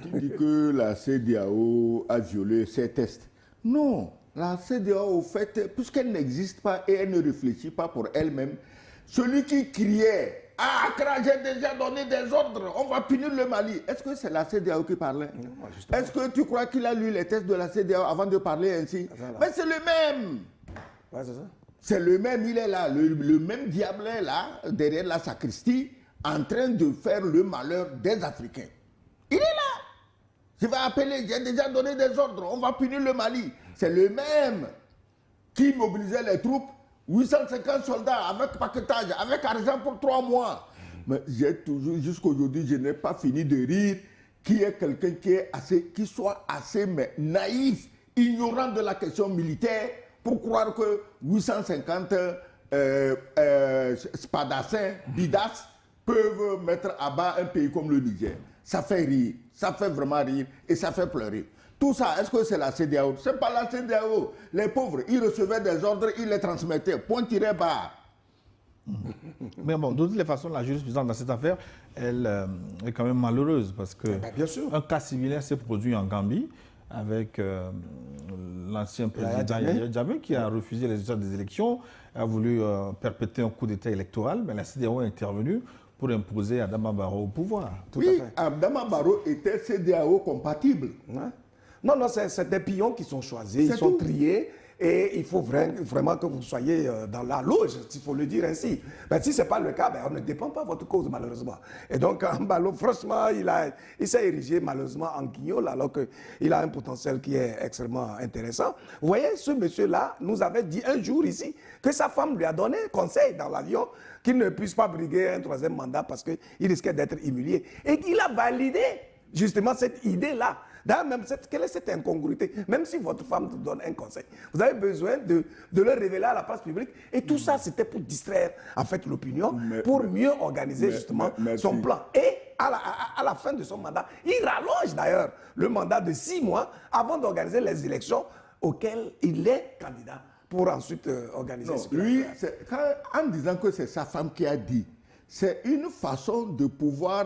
Tu dis que la CEDEAO a violé ses tests. Non, la CEDEAO, au fait, puisqu'elle n'existe pas et elle ne réfléchit pas pour elle-même, celui qui criait « Ah, Accra, j'ai déjà donné des ordres, on va punir le Mali ». Est-ce que c'est la CEDEAO qui parlait? Est-ce que tu crois qu'il a lu les tests de la CEDEAO avant de parler ainsi? Mais c'est le même. Ouais, c'est ça. C'est le même, il est là, le même diable est là, derrière la sacristie, en train de faire le malheur des Africains. Il est là. Je vais appeler, j'ai déjà donné des ordres, on va punir le Mali. C'est le même qui mobilisait les troupes, 850 soldats avec paquetage, avec argent pour 3 mois. Mais j'ai toujours, jusqu'aujourd'hui, je n'ai pas fini de rire qu'il y ait quelqu'un qui soit assez naïf, ignorant de la question militaire, pour croire que 850 spadassins, bidas, peuvent mettre à bas un pays comme le Niger. Ça fait rire, ça fait vraiment rire et ça fait pleurer. Tout ça, est-ce que c'est la CEDEAO? C'est pas la CEDEAO. Les pauvres, ils recevaient des ordres, ils les transmettaient. Point tiré bas. Mais bon, de toutes les façons, la jurisprudence dans cette affaire, elle est quand même malheureuse parce que bien sûr. un cas similaire s'est produit en Gambie avec l'ancien président Yahya Jammeh qui a refusé les résultats des élections, a voulu perpétrer un coup d'État électoral, mais la CEDEAO est intervenue pour imposer Adama Barrow au pouvoir. Tout Oui, à fait. Adama Barrow était CEDEAO compatible. Ouais. Non, non, c'est des pions qui sont choisis, ils sont triés. Et il faut vraiment que vous soyez dans la loge, s'il faut le dire ainsi. Ben, si ce n'est pas le cas, ben, on ne dépend pas de votre cause, malheureusement. Et donc, Mbalo, franchement, il s'est érigé malheureusement en guignol, alors qu'il a un potentiel qui est extrêmement intéressant. Vous voyez, ce monsieur-là nous avait dit un jour ici que sa femme lui a donné conseil dans l'avion qu'il ne puisse pas briguer un 3e mandat parce qu'il risquait d'être humilié. Et qu'il a validé justement cette idée-là. Même quelle est cette incongruité? Même si votre femme te donne un conseil, vous avez besoin de le révéler à la place publique. Et tout ça, c'était pour distraire en fait l'opinion, pour mieux organiser justement son plan. Et à la fin de son mandat, il rallonge d'ailleurs le mandat de 6 mois avant d'organiser les élections auxquelles il est candidat pour ensuite organiser non, ce qu'il lui, a en disant que c'est sa femme qui a dit, c'est une façon de pouvoir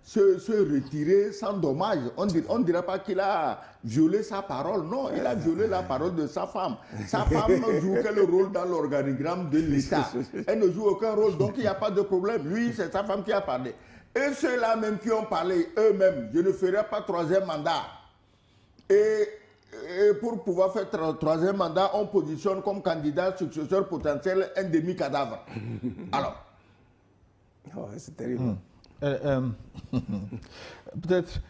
se retirer sans dommage. On ne dirait pas qu'il a violé sa parole. Non, il a violé la parole de sa femme. Sa femme ne joue quel rôle dans l'organigramme de l'État. Elle ne joue aucun rôle, donc il n'y a pas de problème. Lui, c'est sa femme qui a parlé. Et ceux-là même qui ont parlé eux-mêmes, je ne ferai pas 3e mandat. Et pour pouvoir faire 3e mandat, on positionne comme candidat successeur potentiel un demi-cadavre. Alors. Ouais, c'est terrible. Peut-être